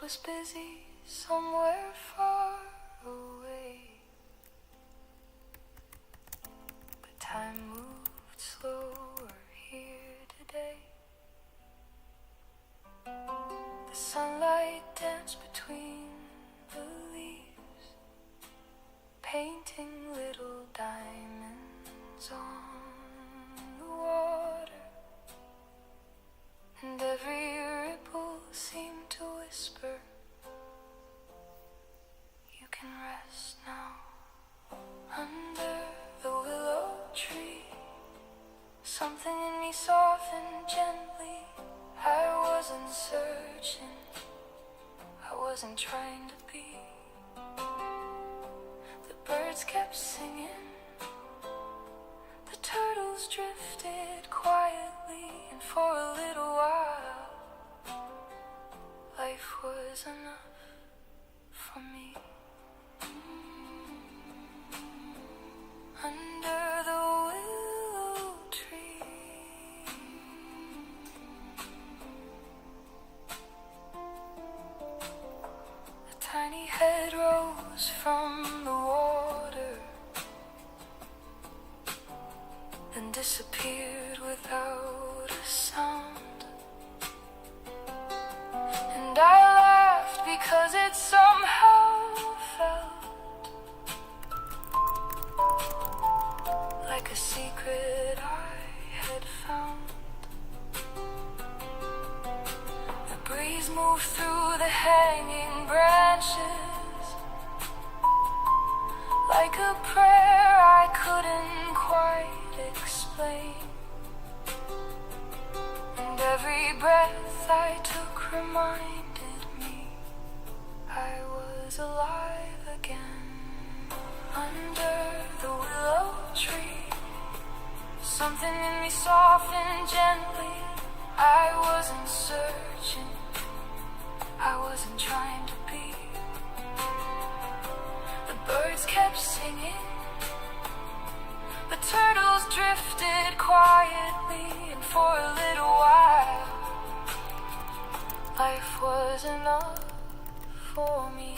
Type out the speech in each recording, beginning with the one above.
was busy somewhere far away, but time moved slower here today. The sunlight danced between the leaves, painting little diamonds on the water, and every ripple seemed to whisper, you can rest now. Under the willow tree, something in me softened gently. I wasn't searching, I wasn't trying to be. The birds kept singing, the turtles drifted quietly, and for a little while, life was enough for me. Under the willow tree, a tiny head rose from the water and disappeared without a sound. And I laughed because it somehow felt like a secret I had found. The breeze moved through the hanging branches like a prayer I couldn't quite explain. And every breath I took reminded me I was alive again. Under the willow tree, something in me softened gently. I wasn't searching, I wasn't trying to be. The birds kept singing, the turtles drifted quietly, and for a little while, life was enough for me.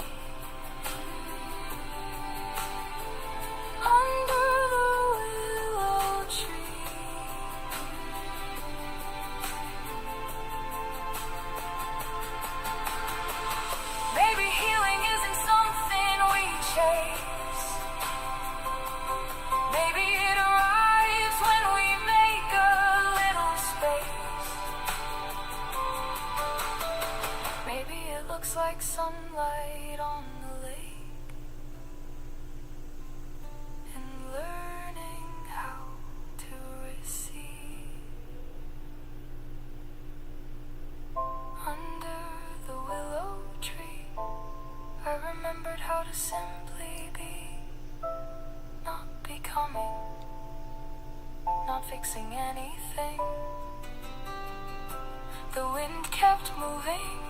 Under the willow tree, maybe healing isn't something we chase. Maybe it arrives when we make a little space. Maybe it looks like sunlight on the lake, learning how to receive. Under the willow tree, I remembered how to simply be, not becoming, not fixing anything. The wind kept moving,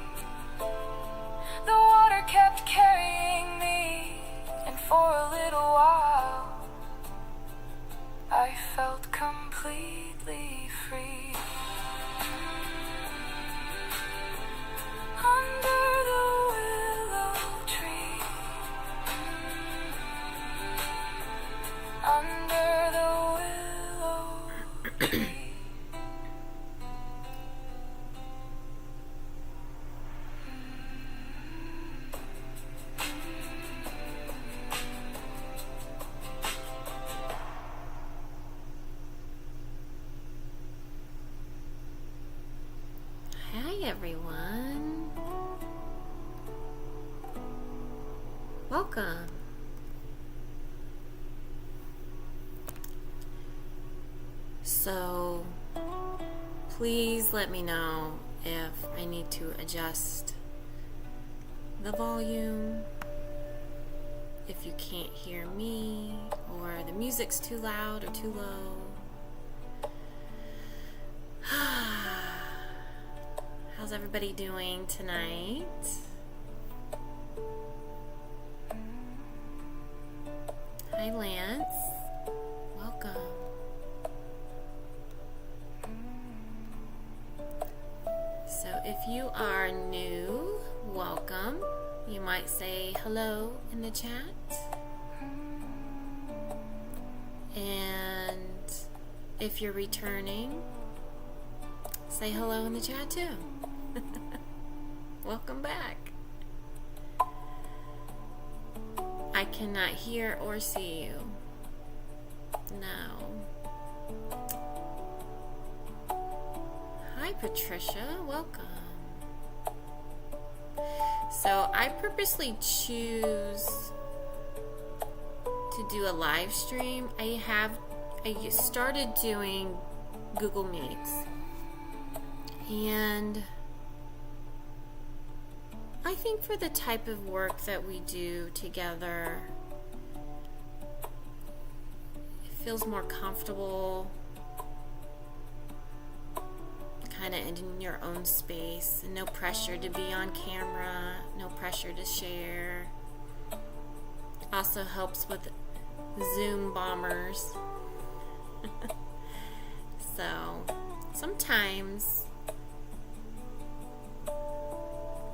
the water kept carrying me, and for a little while I felt completely free. Under the willow tree, under the willow tree. Hi everyone, welcome. So please let me know if I need to adjust the volume, if you can't hear me, or the music's too loud or too low. How's everybody doing tonight? Hi Lance, welcome. So if you are new, welcome. You might say hello in the chat. And if you're returning, say hello in the chat too. Welcome back. I cannot hear or see you. No. Hi, Patricia. Welcome. So I purposely choose to do a live stream. I started doing Google Meets, and I think for the type of work that we do together, it feels more comfortable, kind of in your own space, and no pressure to be on camera, no pressure to share. Also helps with Zoom bombers. So sometimes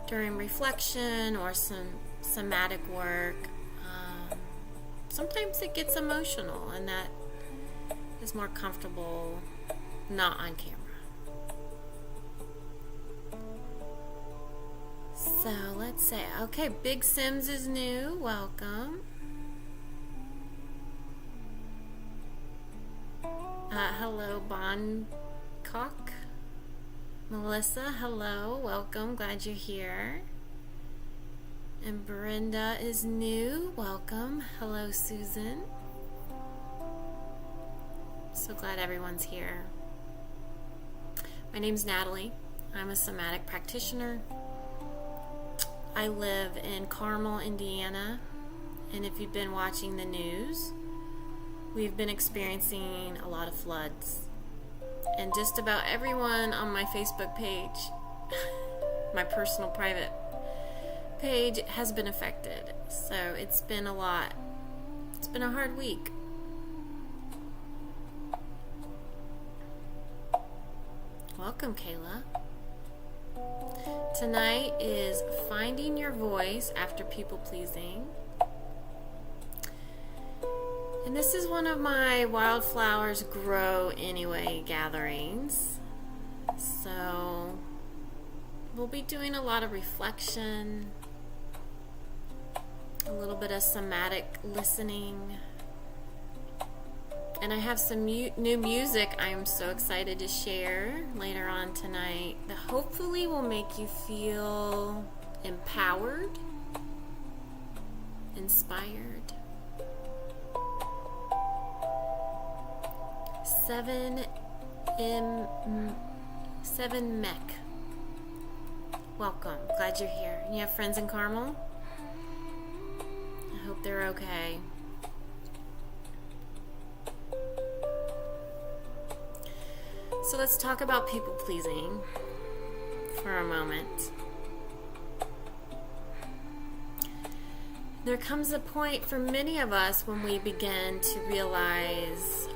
during reflection or some somatic work, sometimes it gets emotional, and that is more comfortable not on camera. So let's say, okay, Big Sims is new. Welcome. Hello, Boncock. Melissa, hello. Welcome. Glad you're here. And Brenda is new. Welcome. Hello, Susan. So glad everyone's here. My name's Natalie. I'm a somatic practitioner. I live in Carmel, Indiana, and if you've been watching the news, we've been experiencing a lot of floods. And just about everyone on my Facebook page, my personal private page, has been affected. So it's been a lot. It's been a hard week. Welcome, Kayla. Tonight is finding your voice after people pleasing. And this is one of my Wildflowers Grow Anyway gatherings. So we'll be doing a lot of reflection, a little bit of somatic listening. And I have some new music I'm so excited to share later on tonight that hopefully will make you feel empowered, inspired. 7 Mech. Welcome. Glad you're here. You have friends in Carmel? I hope they're okay. So let's talk about people pleasing for a moment. There comes a point for many of us when we begin to realize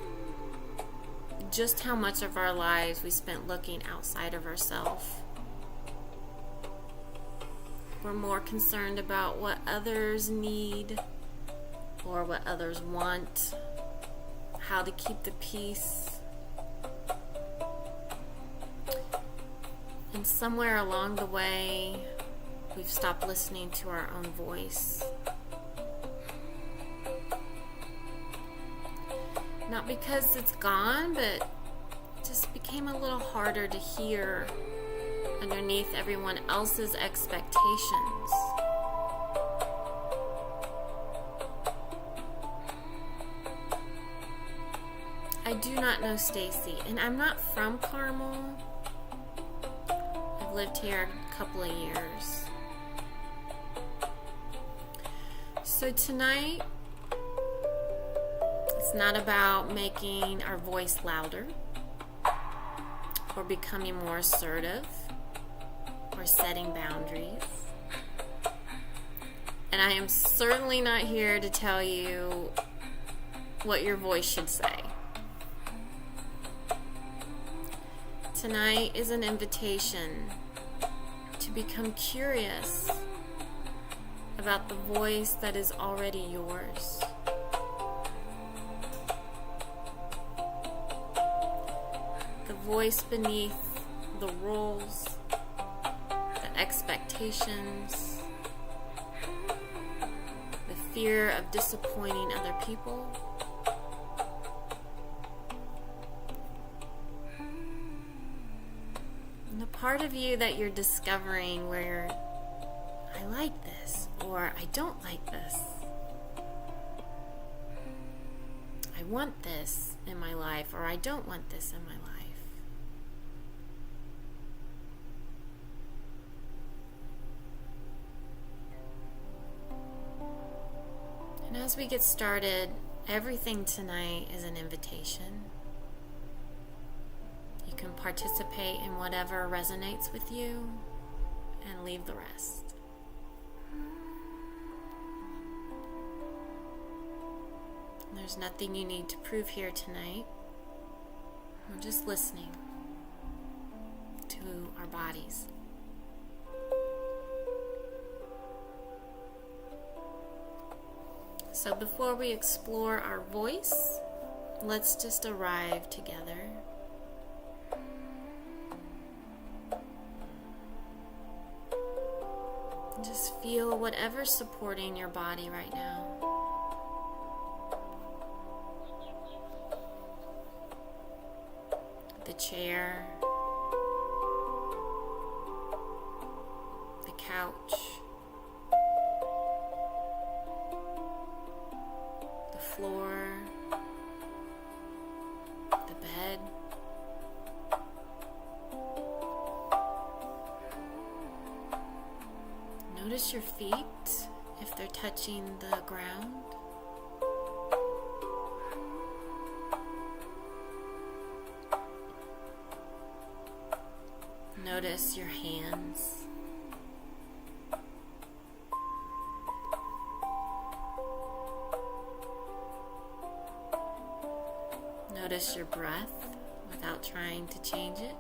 just how much of our lives we spent looking outside of ourselves. We're more concerned about what others need or what others want, how to keep the peace. And somewhere along the way, we've stopped listening to our own voice. Not because it's gone, but it just became a little harder to hear underneath everyone else's expectations. I do not know Stacy, and I'm not from Carmel. I've lived here a couple of years. So tonight, it's not about making our voice louder or becoming more assertive or setting boundaries. And I am certainly not here to tell you what your voice should say. Tonight is an invitation to become curious about the voice that is already yours. The voice beneath the roles, the expectations, the fear of disappointing other people. And the part of you that you're discovering where I like this or I don't like this. I want this in my life or I don't want this in my life. And as we get started, everything tonight is an invitation. You can participate in whatever resonates with you and leave the rest. There's nothing you need to prove here tonight. We're just listening to our bodies. So before we explore our voice, let's just arrive together. Just feel whatever's supporting your body right now. The chair, the couch, the floor, the bed. Notice your feet if they're touching the ground. Notice your hands. Notice your breath without trying to change it.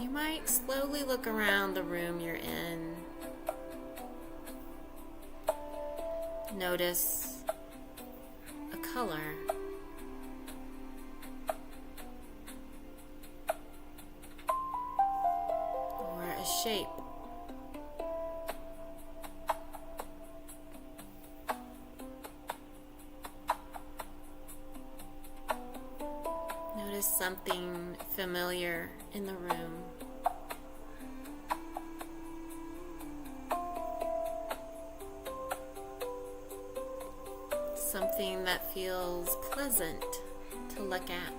You might slowly look around the room you're in. Notice a color. Or a shape. Notice something familiar in the room. Something that feels pleasant to look at.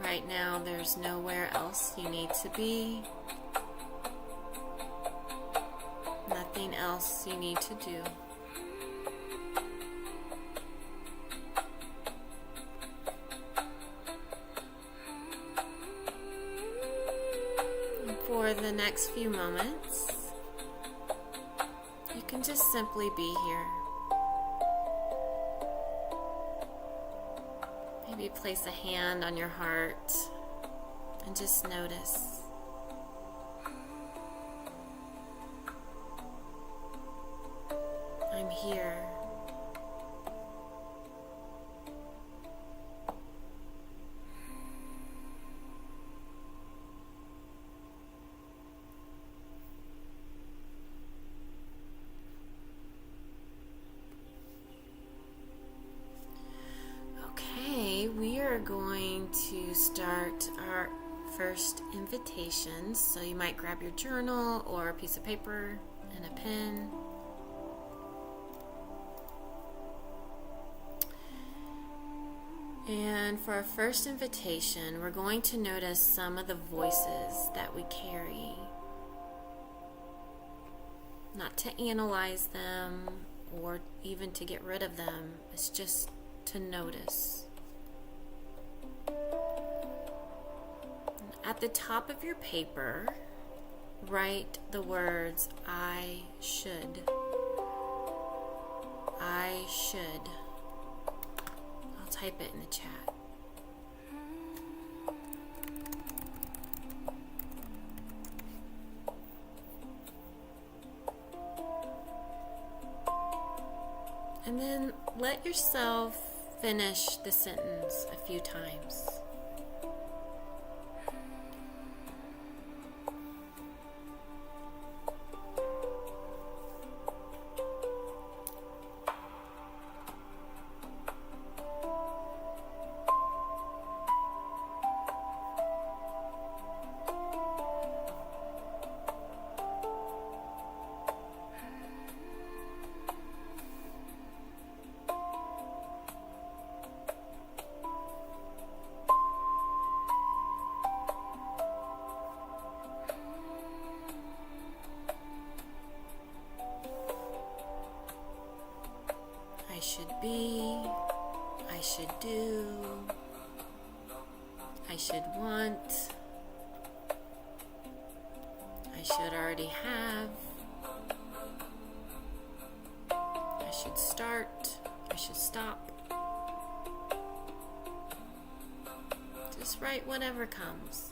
Right now, there's nowhere else you need to be. Nothing else you need to do. For the next few moments, you can just simply be here. Maybe place a hand on your heart and just notice. I'm here. We are going to start our first invitation. So you might grab your journal or a piece of paper and a pen. And for our first invitation, we're going to notice some of the voices that we carry. Not to analyze them or even to get rid of them. It's just to notice. At the top of your paper, write the words, I should. I should. I'll type it in the chat. And then let yourself finish the sentence a few times. I should be, I should do, I should want, I should already have, I should start, I should stop. Just write whatever comes.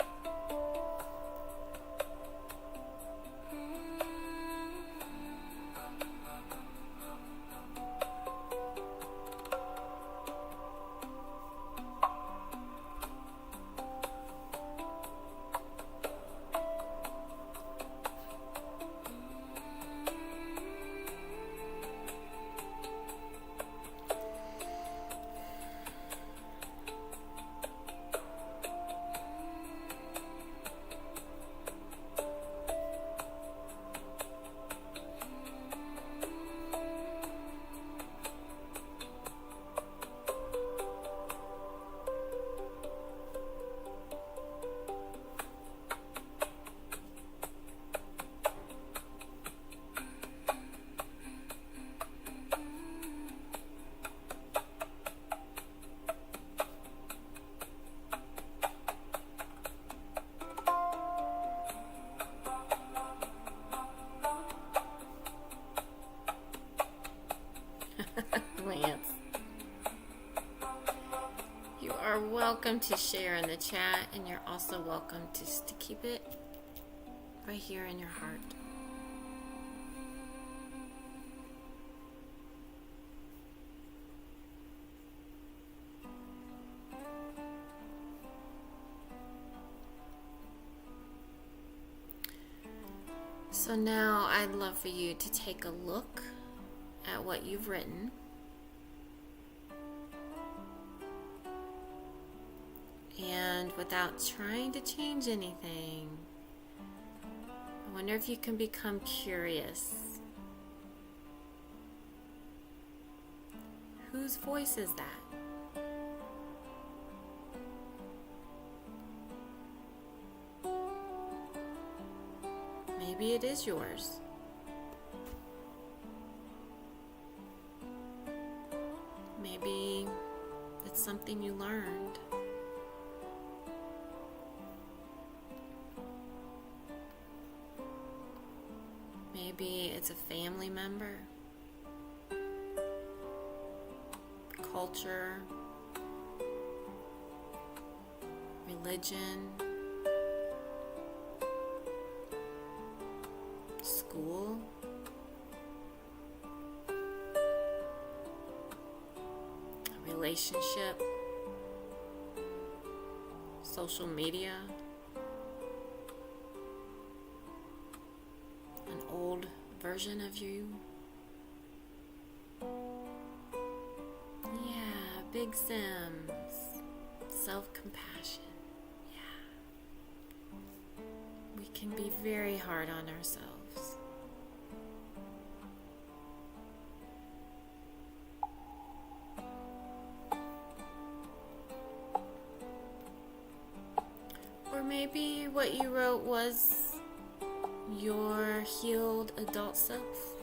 Lance, you are welcome to share in the chat, and you're also welcome to keep it right here in your heart. So now I'd love for you to take a look at what you've written. And without trying to change anything, I wonder if you can become curious. Whose voice is that? Maybe it is yours. Maybe it's something you learned. Maybe it's a family member, culture, religion, school, a relationship, social media, an old version of you. Yeah, Big Sims, self-compassion. Yeah. We can be very hard on ourselves. Or maybe what you wrote was your healed adult self.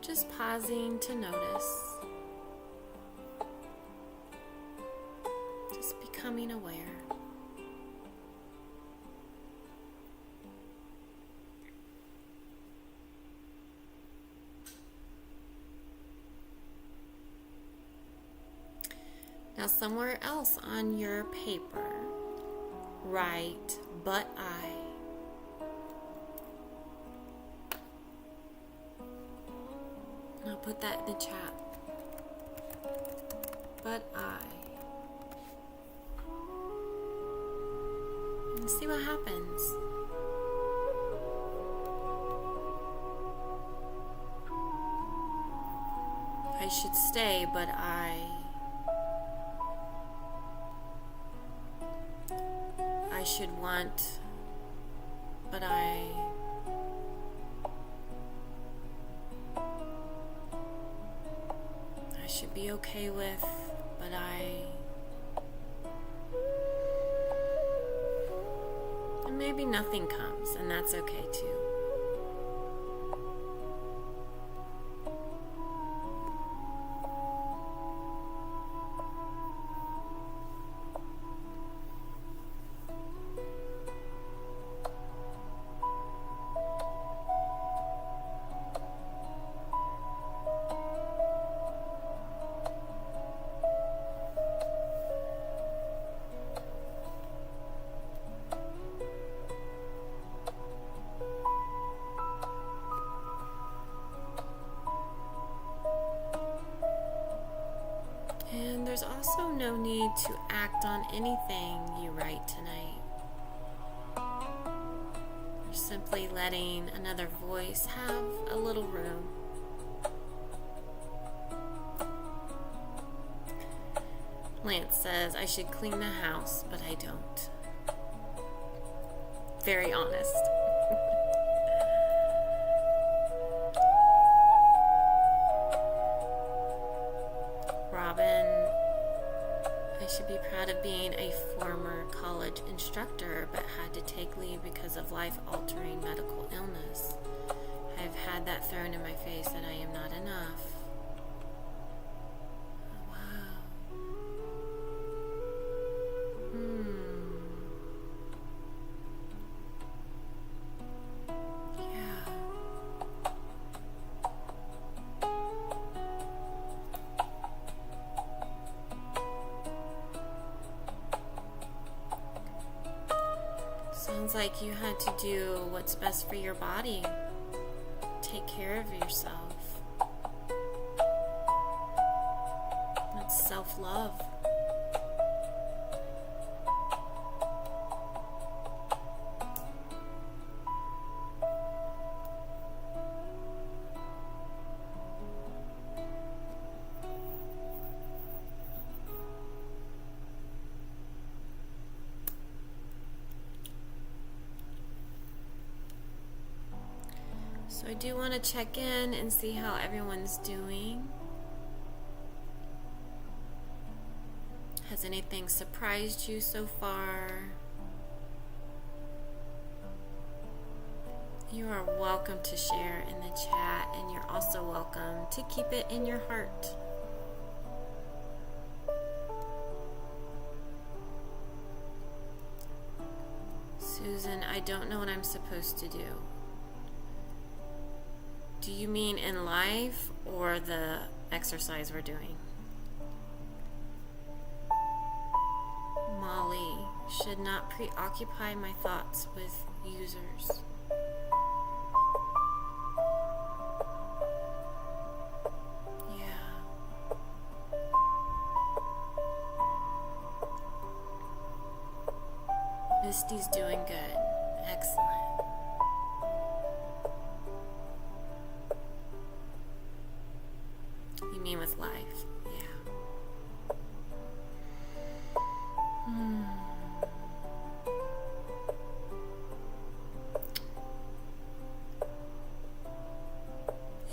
just pausing to notice. Just becoming aware. Now, somewhere else on your paper, write, but I. And I'll put that in the chat. But I. And see what happens. I should stay, but I should want, but I should be okay with, but and maybe nothing comes, and that's okay too. There's also no need to act on anything you write tonight. You're simply letting another voice have a little room. Lance says, I should clean the house, but I don't. Very honest. Robin, I should be proud of being a former college instructor, but had to take leave because of life-altering medical illness. I've had that thrown in my face that I am not enough. Oh, wow. Yeah. Sounds like you had to do what's best for your body. Take care of yourself. That's self-love. So I do want to check in and see how everyone's doing. Has anything surprised you so far? You are welcome to share in the chat, and you're also welcome to keep it in your heart. Susan, I don't know what I'm supposed to do. Do you mean in life or the exercise we're doing? Molly, should not preoccupy my thoughts with users. Yeah. Misty's doing good. Excellent. You mean with life? Yeah.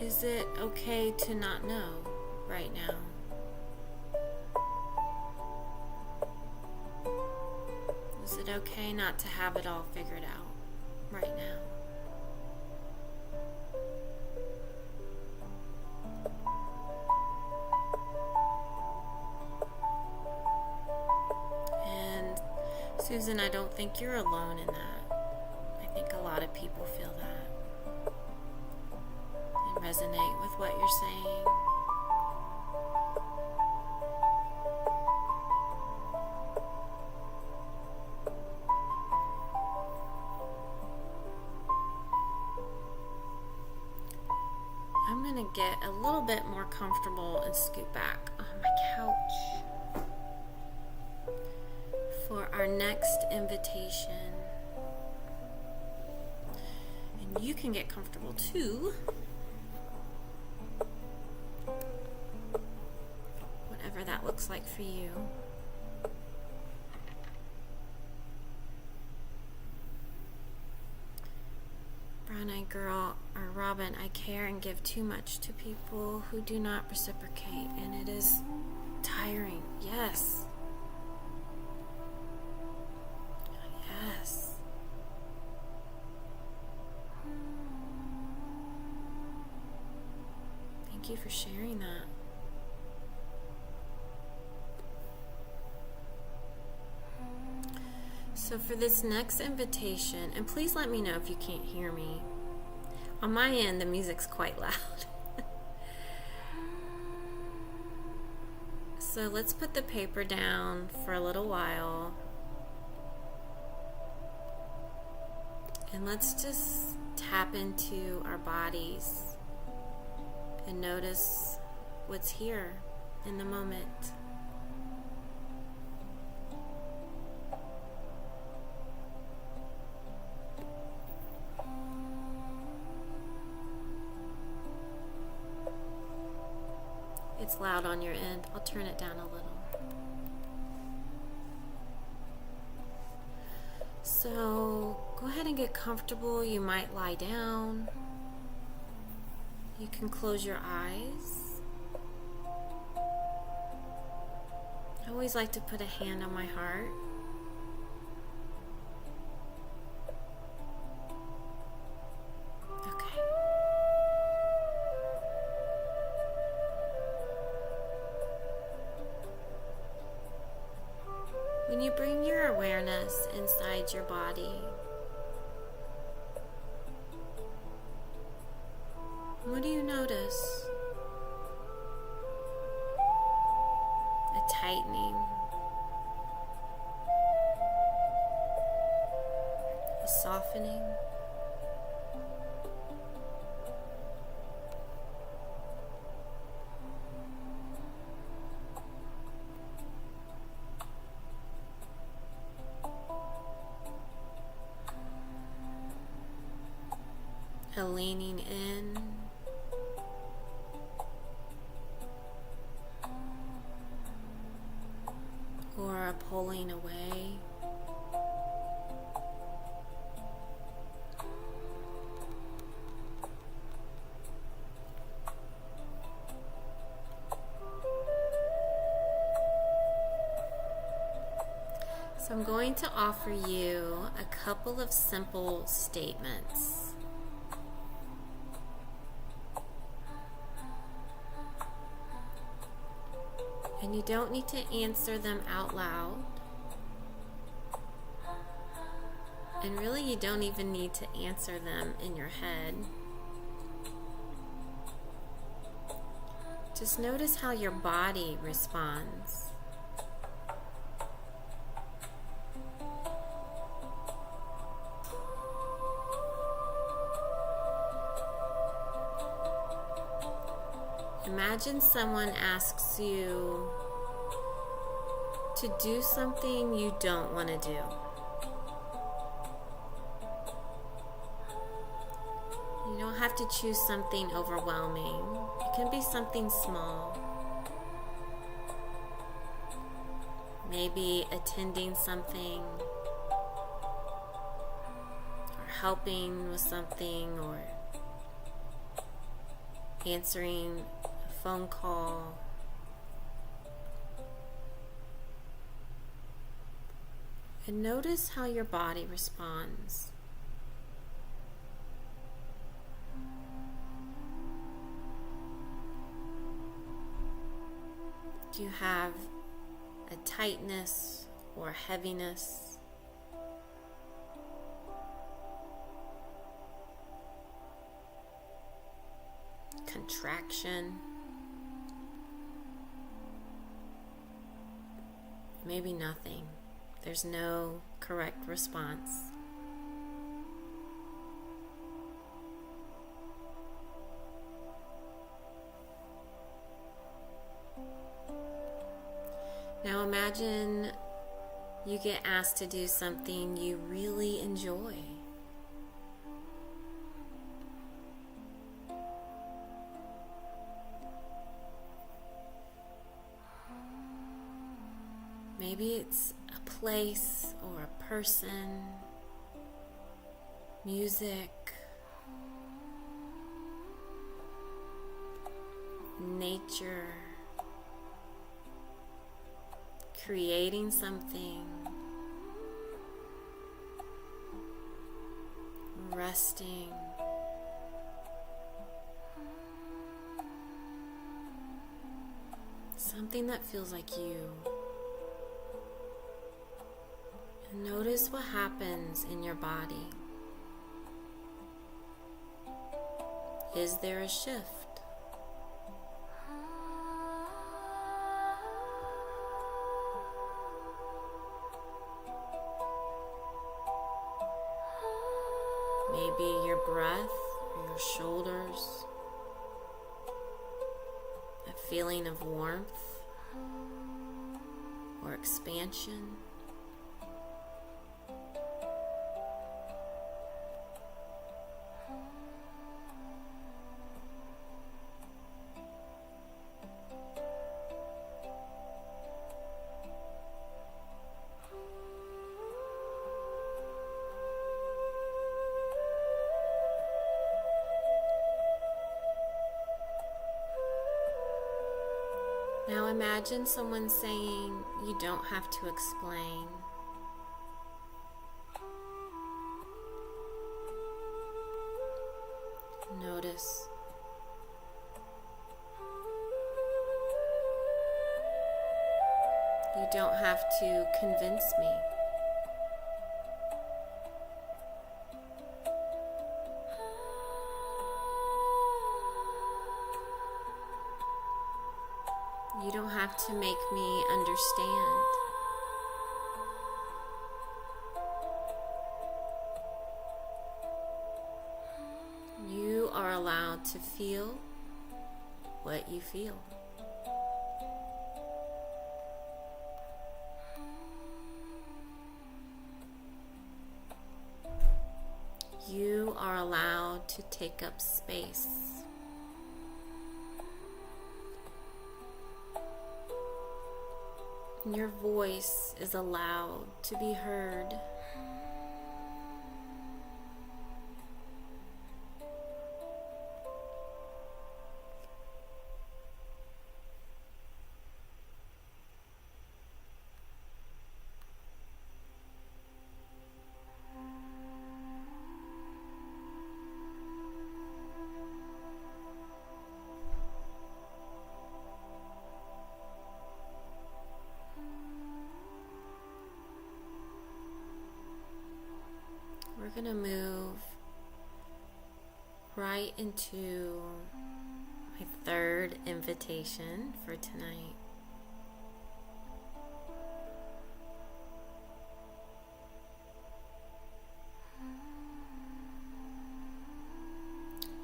Is it okay to not know right now? Is it okay not to have it all figured out right now? Susan, I don't think you're alone in that. I think a lot of people feel that and resonate with what you're saying. I'm going to get a little bit more comfortable and scoot back on my couch for our next invitation. And you can get comfortable too. Whatever that looks like for you. Brown-eyed girl, or Robin, I care and give too much to people who do not reciprocate, and it is tiring. Yes. Yes. Thank you for sharing that. So for this next invitation, and please let me know if you can't hear me. On my end, the music's quite loud. So let's put the paper down for a little while. And let's just tap into our bodies and notice what's here in the moment. It's loud on your end. I'll turn it down a little. So go ahead and get comfortable. You might lie down. You can close your eyes. I always like to put a hand on my heart. When you bring your awareness inside your body, what do you notice? A tightening, a softening. A leaning in, or a pulling away. So I'm going to offer you a couple of simple statements. And you don't need to answer them out loud. And really, you don't even need to answer them in your head. Just notice how your body responds. Imagine someone asks you to do something you don't want to do. You don't have to choose something overwhelming. It can be something small. Maybe attending something, or helping with something, or answering a phone call. And notice how your body responds. Do you have a tightness or heaviness contraction. Maybe nothing. There's no correct response. Now imagine you get asked to do something you really enjoy. Maybe it's a place or a person, music, nature, creating something, resting. Something that feels like you. And notice what happens in your body. Is there a shift? Maybe your breath or your shoulders, a feeling of warmth or expansion. Now imagine someone saying, you don't have to explain. Notice. You don't have to convince me. You don't have to make me understand. You are allowed to feel what you feel. You are allowed to take up space. Your voice is allowed to be heard. We're going to move right into my third invitation for tonight.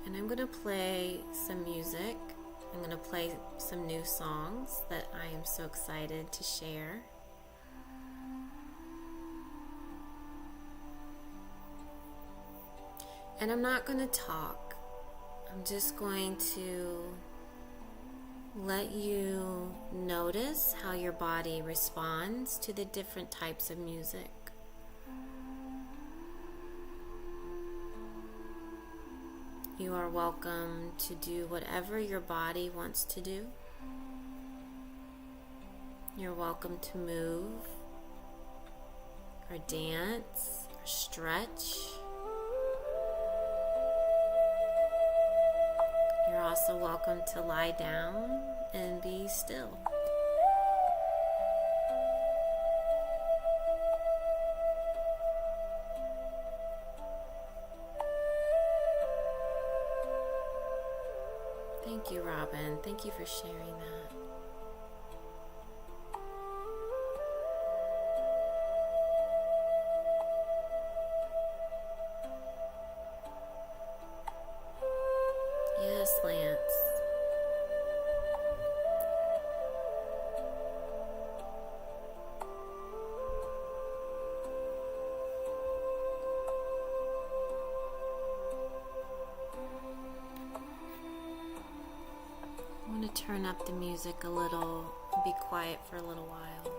And I'm going to play some music. I'm going to play some new songs that I am so excited to share. And I'm not going to talk. I'm just going to let you notice how your body responds to the different types of music. You are welcome to do whatever your body wants to do. You're welcome to move or dance or stretch. You're also welcome to lie down and be still. Thank Thank you, Robin. Thank you for sharing that. Yes, Lance. I'm going to turn up the music a little and be quiet for a little while.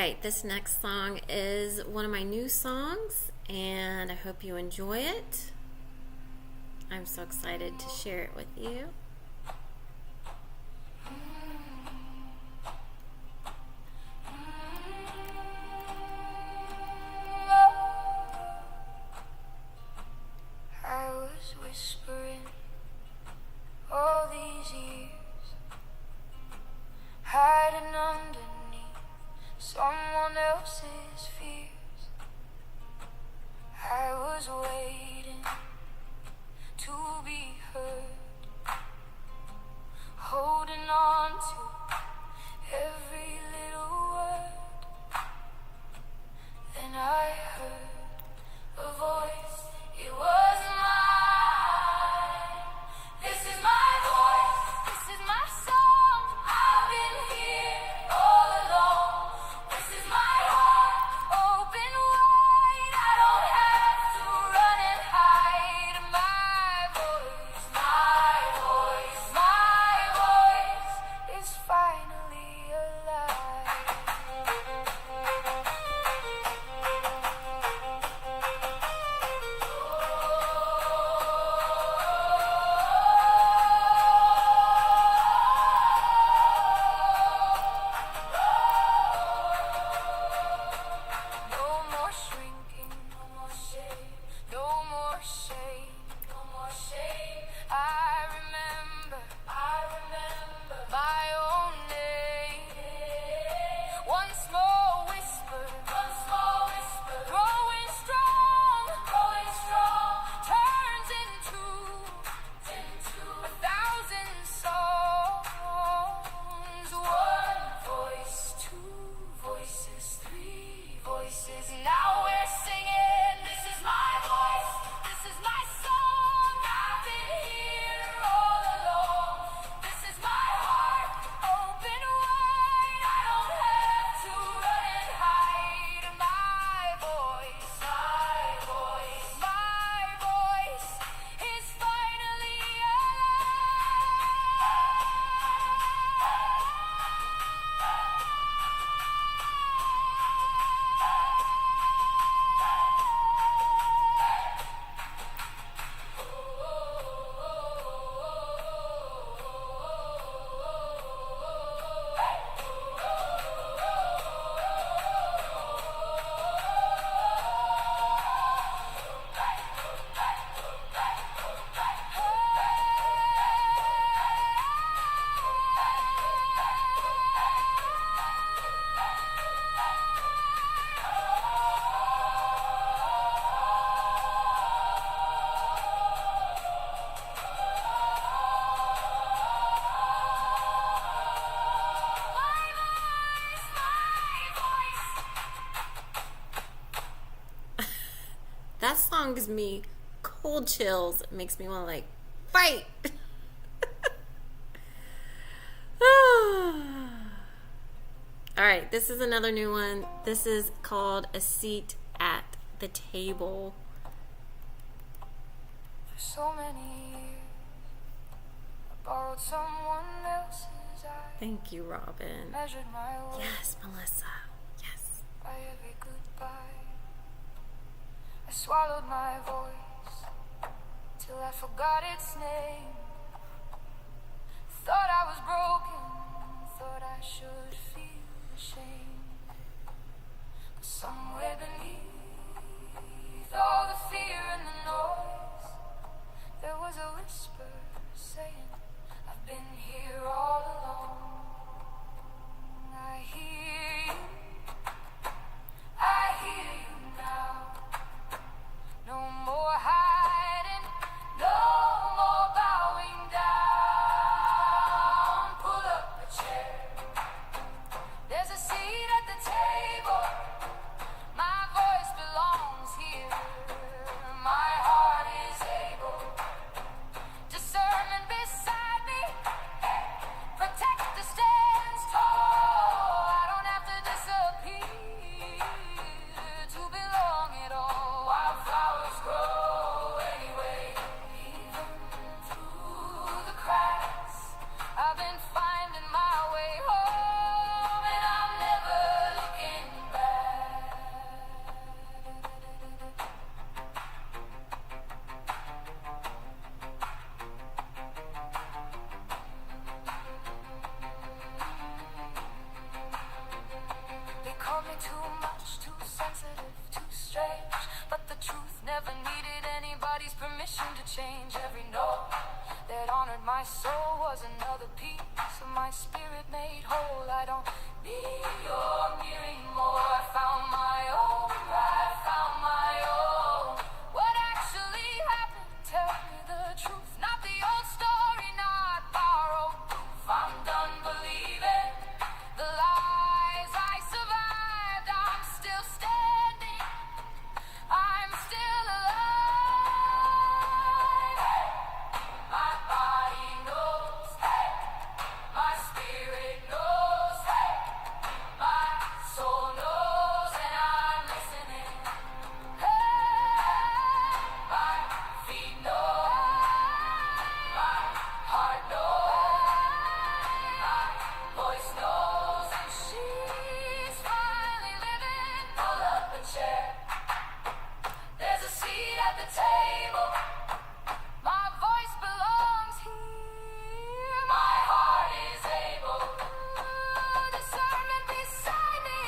right, this next song is one of my new songs, and I hope you enjoy it. I'm so excited to share it with you. I was whispering all these years, hiding underneath someone else's fears. I was waiting to be heard, holding on to every little word. Then I heard a voice, it was mine. This is my voice, this is my song. I've been here all along. This is my heart, open wide. I don't have to run and hide. My voice is finally alive. No more shrinking, no more shame, no more shame, no more shame. I remember my own name. One small whisper, growing strong, turns into 1,000 songs. One voice, two voices, three voices. Now we're singing. This is my voice. This is my song. I've been here all along. This is my heart, open wide. I don't have to run and hide. My voice is finally That song gives me cold chills. It makes me want to like fight. All right, this is another new one. This is called A Seat at the Table. For so many years, I borrowed someone else's eye. Thank you, Robin. Measured my worth Yes, Melissa. Yes. by every goodbye. I swallowed my voice till I forgot its name. Thought I was broken, thought I should feel ashamed. But somewhere beneath all the fear and the noise, there was a whisper saying, I've been here all along. I hear you now. No more hiding, no more bowing down. Pull up a chair, there's a seat at the table. soon to change every note that honored my soul was another piece of my spirit made whole. I don't need your mirror anymore. I found my own. I found my own. What actually happened? Tell me the truth, not the old story, not borrowed proof. I'm done believing the lies I survived. I'm still standing. I'm still alive. Hey, my body knows. Hey, my spirit knows. Hey, my soul knows, and I'm listening. Hey, my feet know. My heart knows. My voice knows, and she's finally living. Pull up a chair. There's a seat at the table. My voice belongs here. My heart is able. Discernment beside me.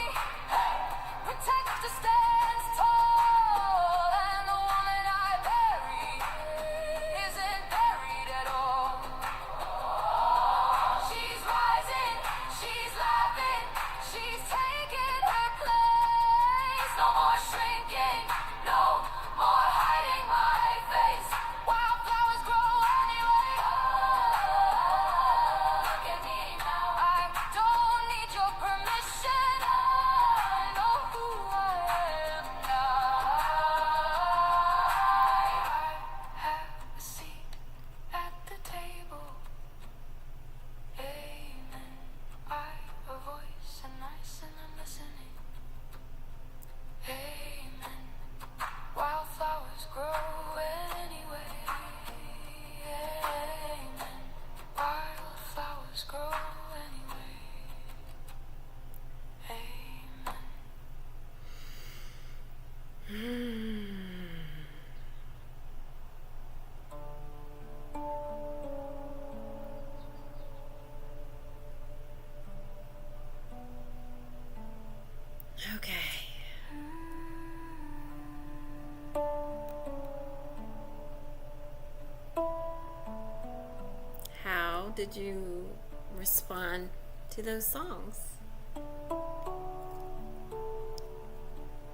Hey, protector stands tall, and the woman I bury isn't buried at all. She's rising, she's laughing, she's taking her place. No more shrinking, no more hiding my face. Wildflowers grow anyway. Look at me now. I don't need your permission. I know who I am now. I have a seat at the table. Amen. I a voice and nice and I'm listening. Amen. Wildflowers grow anyway. Amen. Wildflowers grow anyway. Amen. Okay. How did you respond to those songs?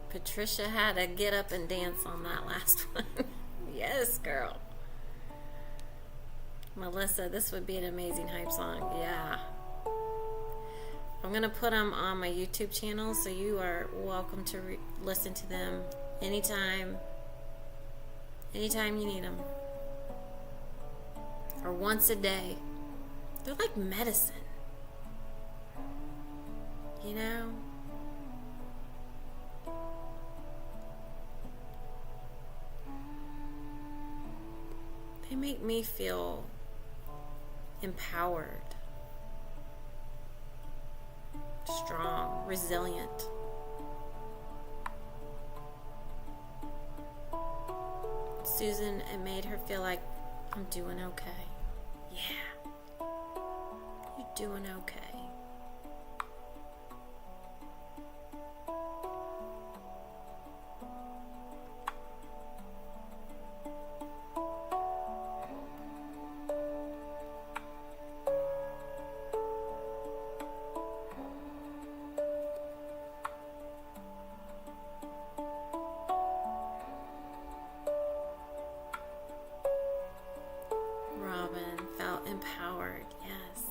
Patricia had to get up and dance on that last one. Yes, girl. Melissa, this would be an amazing hype song. Yeah. I'm going to put them on my YouTube channel, so you are welcome to listen to them anytime you need them. Or once a day. They're like medicine. You know? They make me feel empowered, strong, resilient. Susan, it made her feel like I'm doing okay. Yeah, you're doing okay. Robin felt empowered, yes.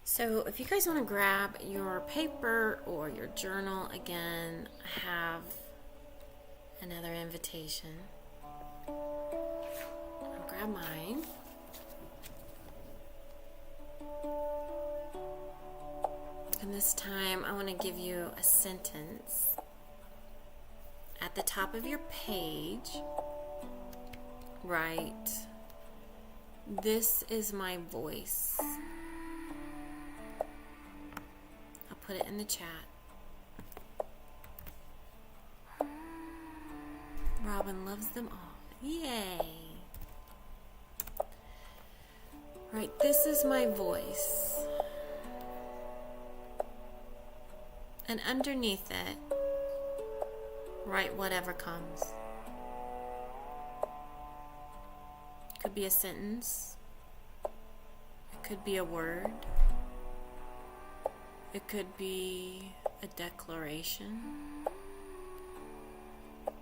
So if you guys want to grab your paper or your journal again, I have another invitation. I'll grab mine. And this time I want to give you a sentence at the top of your page. Write, "This is my voice." I'll put it in the chat. Robin loves them all. Yay! Right, this is my voice. And underneath it, write whatever comes. It could be a sentence. It could be a word. It could be a declaration.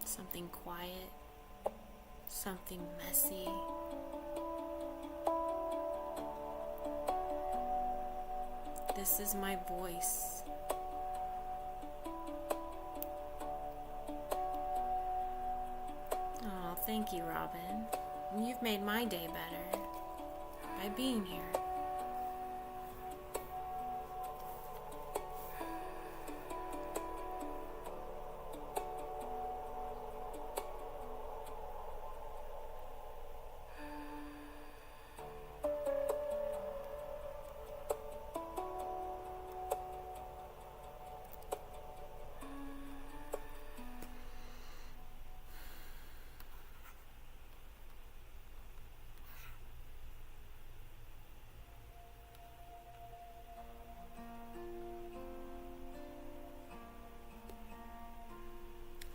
Something quiet. Something messy. This is my voice. Oh, thank you, Robin. You've made my day better by being here.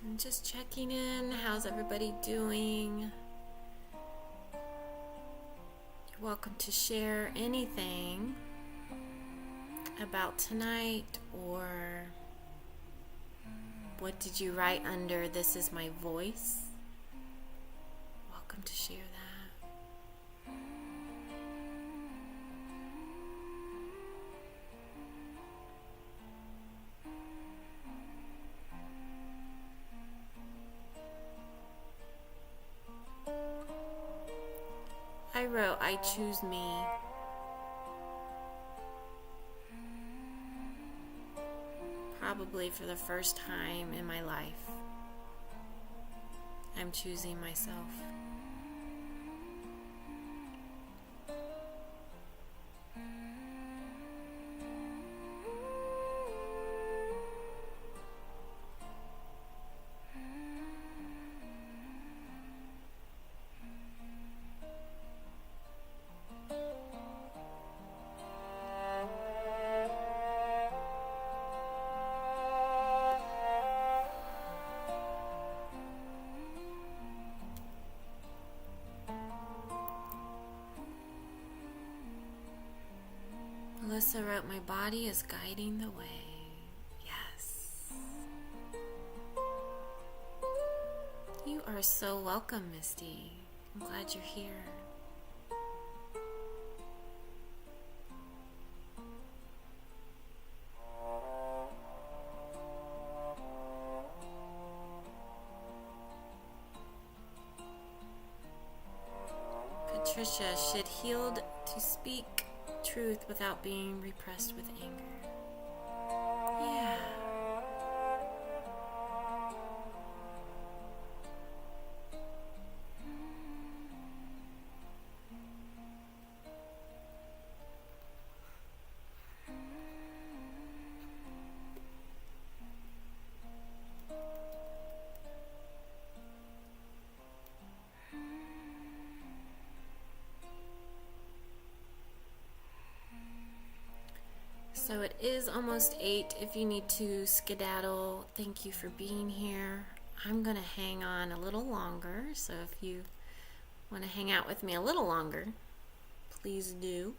I'm just checking in. How's everybody doing? You're welcome to share anything about tonight, or what did you write under "This is my voice"? Welcome to share that. I wrote, I choose me. Probably for the first time in my life, I'm choosing myself. Melissa wrote, my body is guiding the way. Yes. You are so welcome, Misty. I'm glad you're here. Patricia, should healed to speak truth without being repressed with anger. Yeah. So it is almost 8. If you need to skedaddle, thank you for being here. I'm going to hang on a little longer, so if you want to hang out with me a little longer, please do.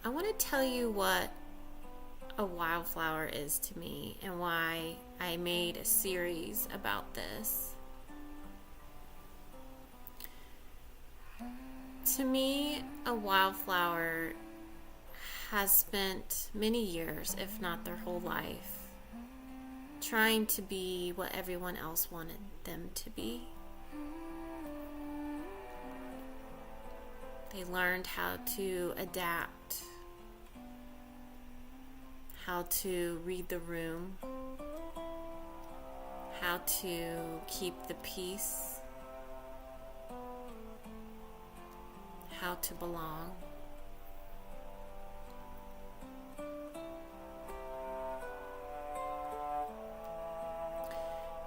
I want to tell you what a wildflower is to me and why I made a series about this. To me, a wildflower has spent many years, if not their whole life, trying to be what everyone else wanted them to be. They learned how to adapt, how to read the room, how to keep the peace, how to belong.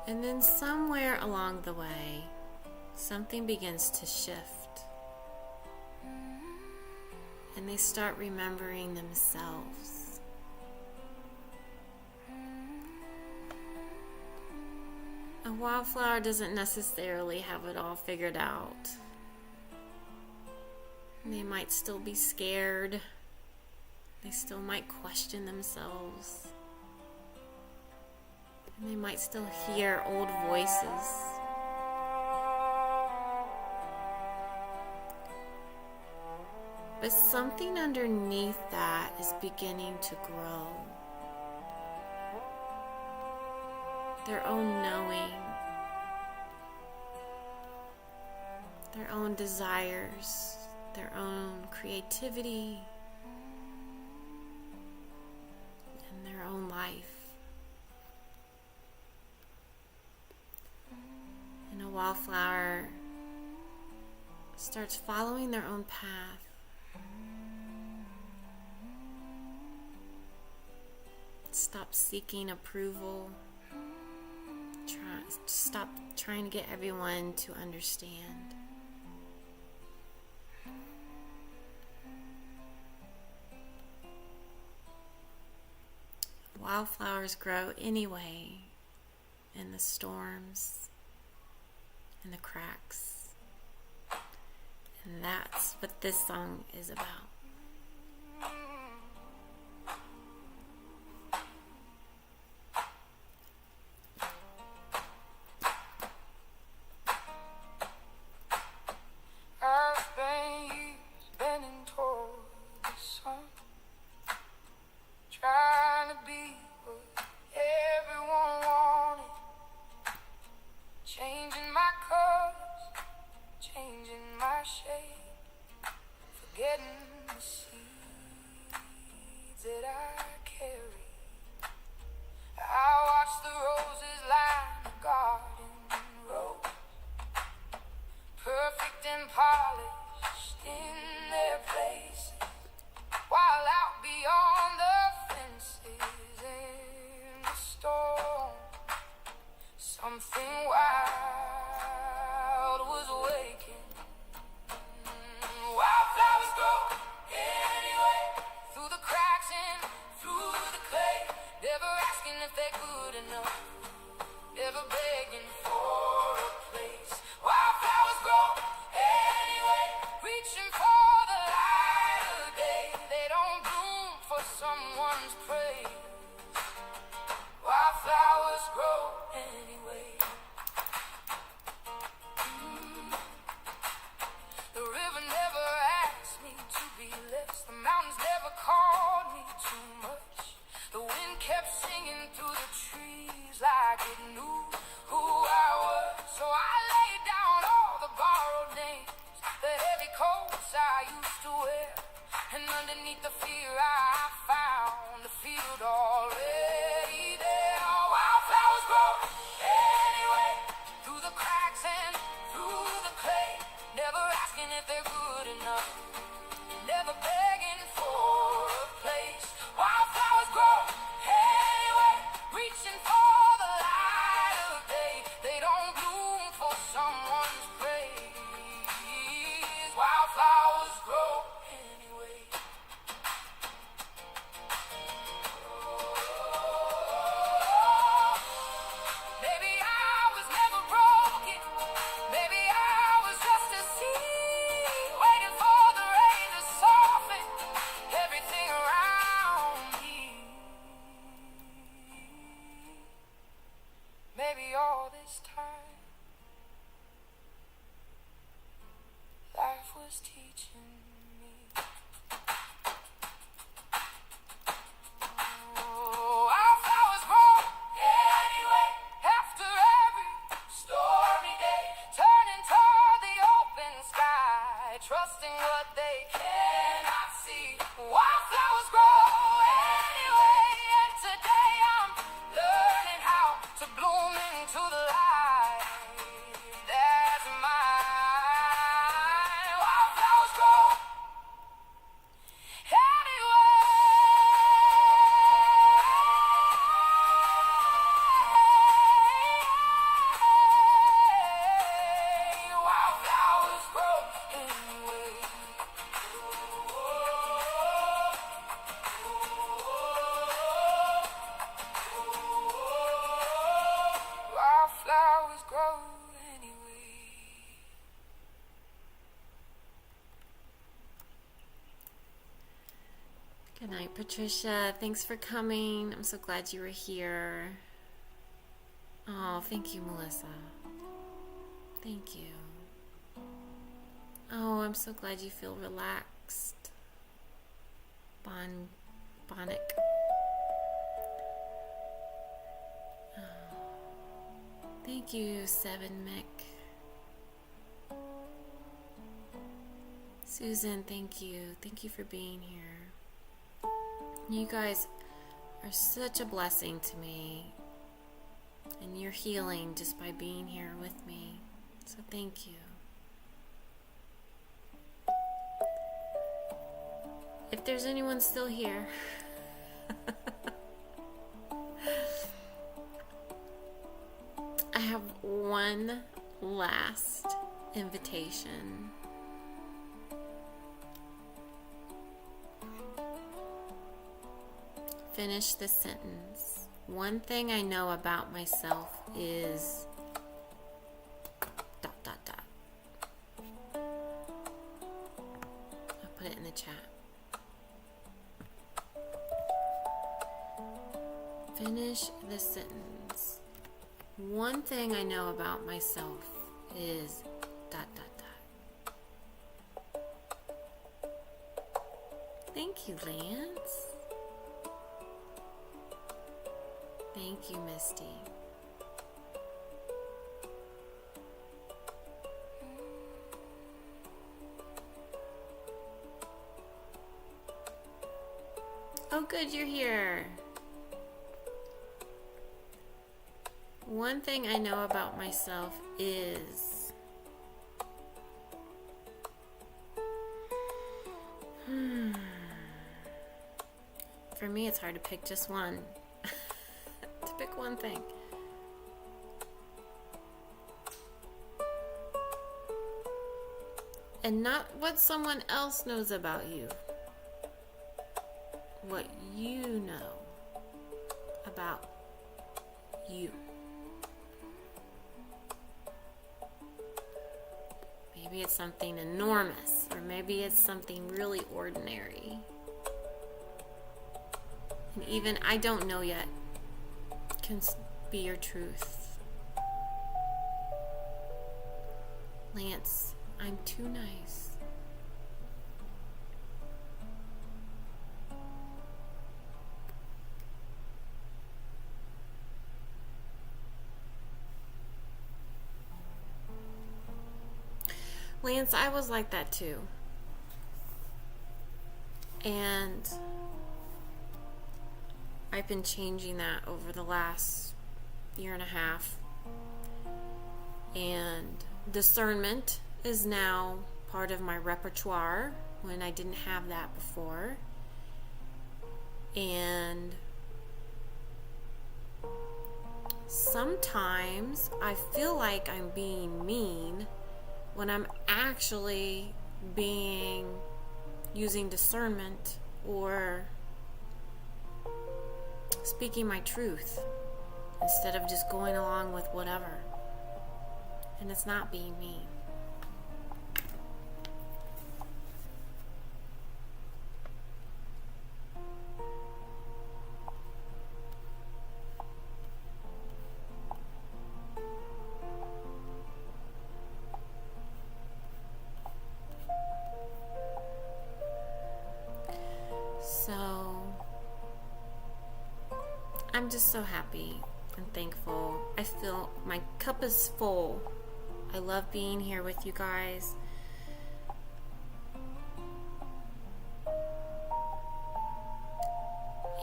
And then somewhere along the way, something begins to shift. and they start remembering themselves. A wildflower doesn't necessarily have it all figured out. They might still be scared. They still might question themselves. And they might still hear old voices. But something underneath that is beginning to grow. Their own knowing, their own desires, their own creativity, and their own life. And a wildflower starts following their own path. Stop seeking approval. Stop trying to get everyone to understand. Wildflowers grow anyway in the storms and the cracks. And that's what this song is about. Something wild was waking. Wildflowers grow anyway, through the cracks and through the clay. Never asking if they're good enough, never begging for a place. Wildflowers grow anyway, reaching for the light of day. They don't bloom for someone's praise. Wildflowers grow anyway. flowers grow anyway. Good night, Patricia. Thanks for coming. I'm so glad you were here. Oh, thank you, Melissa. Thank you. Oh, I'm so glad you feel relaxed. Bonic. Oh. Thank you, 7 Mick. Susan, thank you. Thank you for being here. You guys are such a blessing to me. And you're healing just by being here with me. So thank you. If there's anyone still here, I have one last invitation. Finish the sentence. One thing I know about myself is ... I'll put it in the chat. Finish the sentence. One thing I know about myself is ... Thank you, Lance. Thank you, Misty. Oh, good, you're here. One thing I know about myself is... For me, it's hard to pick just one. To pick one thing. And not what someone else knows about you. What you know about you. Maybe it's something enormous, or maybe it's something really ordinary. And even I don't know yet can be your truth. Lance, I'm too nice. Lance, I was like that too. And I've been changing that over the last 1.5 years. And discernment is now part of my repertoire when I didn't have that before. And sometimes I feel like I'm being mean when I'm actually using discernment or speaking my truth instead of just going along with whatever. And it's not being mean. So I'm just so happy and thankful. I feel my cup is full. I love being here with you guys.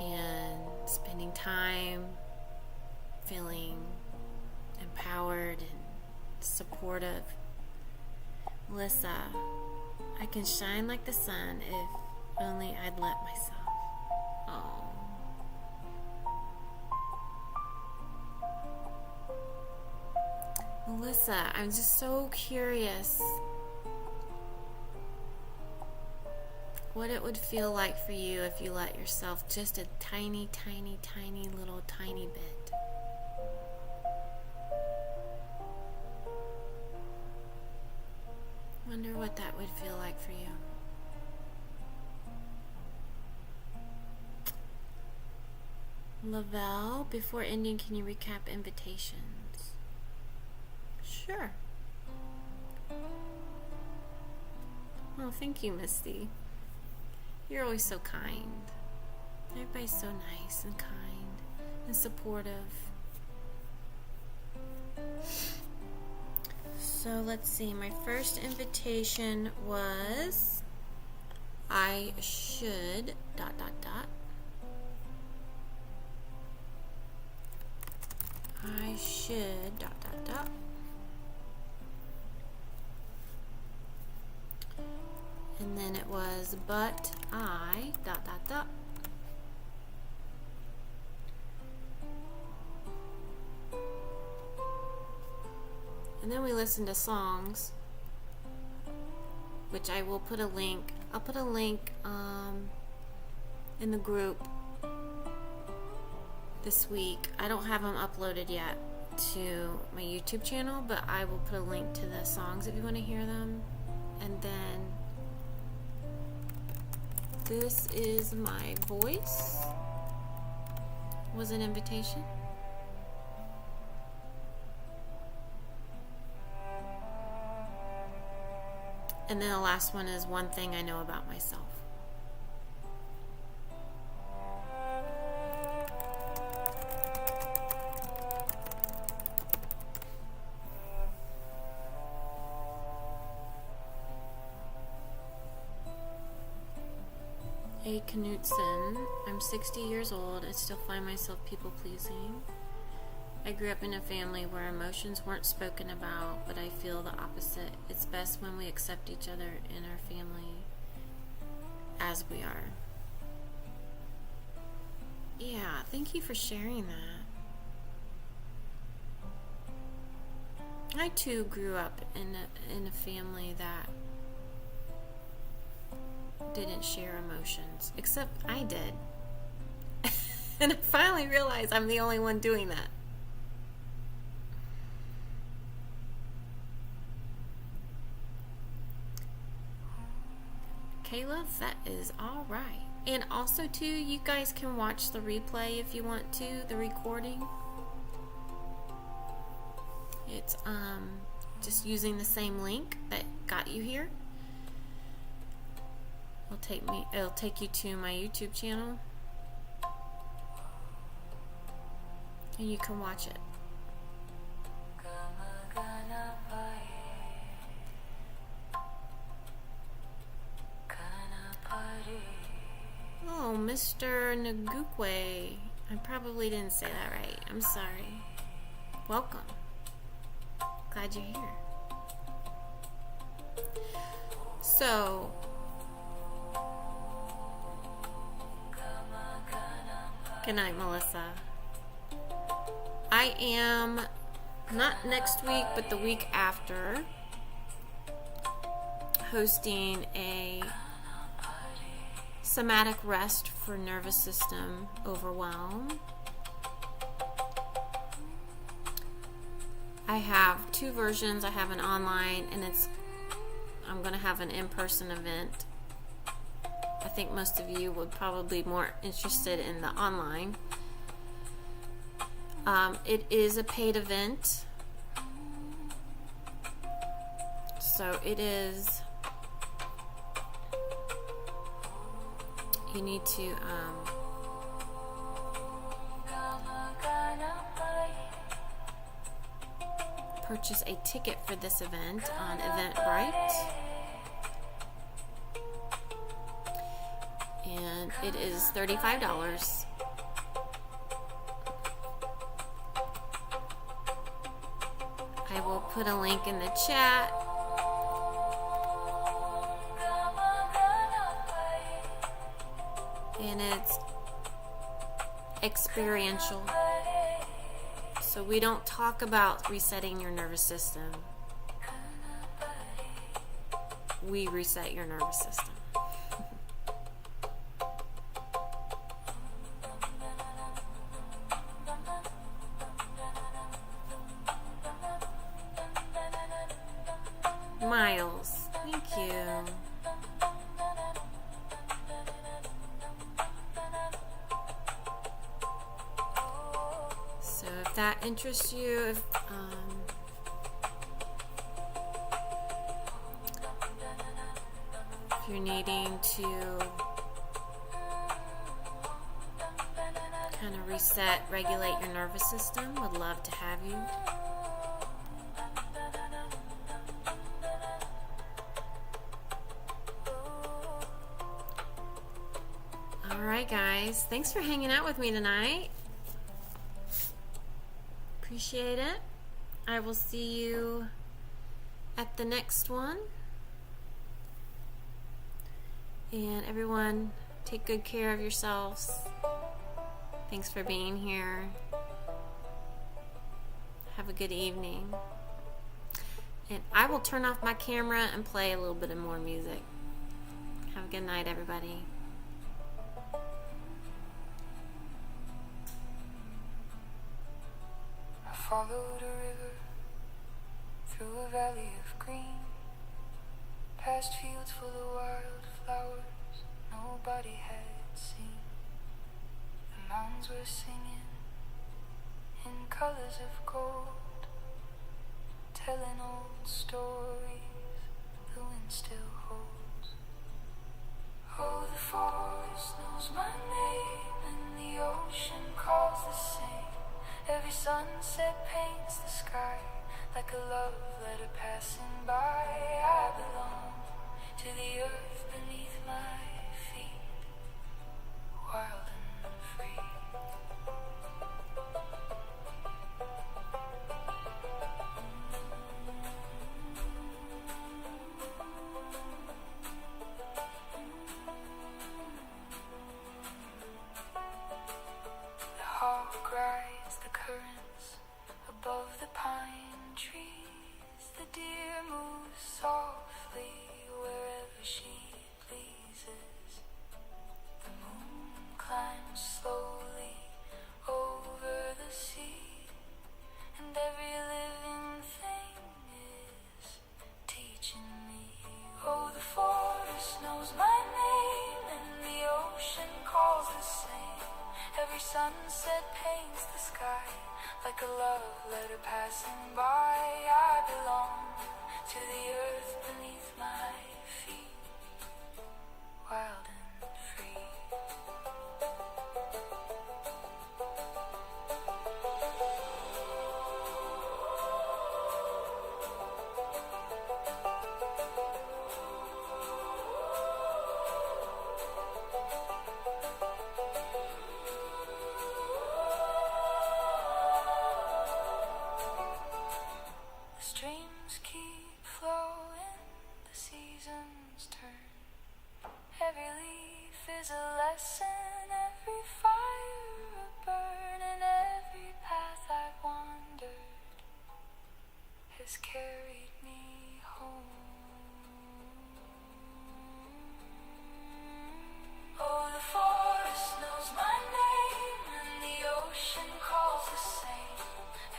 And spending time feeling empowered and supportive. Melissa, I can shine like the sun if only I'd let myself. Oh. Melissa, I'm just so curious what it would feel like for you if you let yourself just a tiny, tiny, tiny little tiny bit. wonder what that would feel like for you. Lavelle, before ending, can you recap invitations? Sure. Oh, thank you, Misty. You're always so kind. Everybody's so nice and kind and supportive. So let's see. My first invitation was I should ... I should ... And then it was but I ... And then we listened to songs, which I will put a link. I'll put a link in the group this week. I don't have them uploaded yet to my YouTube channel, but I will put a link to the songs if you want to hear them. And then This Is My Voice was an invitation. And then the last one is One Thing I Know About Myself. A. Knutson. I'm 60 years old. I still find myself people-pleasing. I grew up in a family where emotions weren't spoken about, but I feel the opposite. It's best when we accept each other in our family as we are. Yeah, thank you for sharing that. I too grew up in a family that didn't share emotions, except I did. And I finally realized I'm the only one doing that. Kayla, that is all right. And also too, you guys can watch the replay if you want to, the recording. It's just using the same link that got you here. It'll take you to my YouTube channel, and you can watch it. Oh, Mr. Ngukwe. I probably didn't say that right. I'm sorry. Welcome. Glad you're here. So, good night, Melissa. I am, not next week, but the week after, hosting a somatic rest for nervous system overwhelm. I have two versions. I have an online, and I'm going to have an in-person event. I think most of you would probably be more interested in the online. It is a paid event. So it is, you need to purchase a ticket for this event on Eventbrite. And it is $35. I will put a link in the chat. And it's experiential. So we don't talk about resetting your nervous system. We reset your nervous system. Miles, Thank you. So if that interests you, if you're needing to kind of reset, regulate your nervous system, would love to have you. Alright guys, thanks for hanging out with me tonight. Appreciate it. I will see you at the next one. And everyone, take good care of yourselves. Thanks for being here. Have a good evening. And I will turn off my camera and play a little bit of more music. Have a good night, everybody. I followed a river through a valley of green, past fields full of wildflowers nobody had seen. The mountains were singing in colors of gold, telling old stories the wind still holds. Oh, the forest knows my name and the ocean calls the same. Every sunset paints the sky like a love letter passing by. I belong to the earth beneath my feet, wild and free. The hawk rides the currents above the pine trees. The deer moves softly wherever she pleases. The moon climbs slowly over the sea, and every living thing is teaching me. Oh, the forest knows my name and the ocean calls the same. Every sunset paints the sky like a love letter passing by. I belong to the earth beneath my feet, wild and free. The streams keep flowing, the seasons turn. Every leaf is a lesson, every fire a burn, and every path I've wandered has carried me home. Oh, the forest knows my name and the ocean calls the same.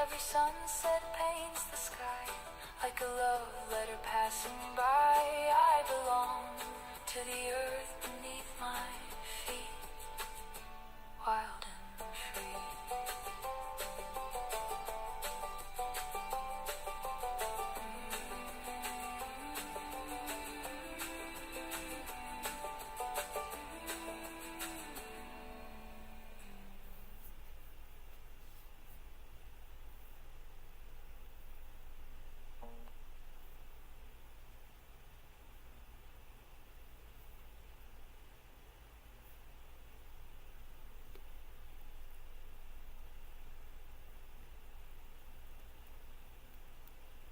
Every sunset paints the sky like a love letter passing by. I belong to the earth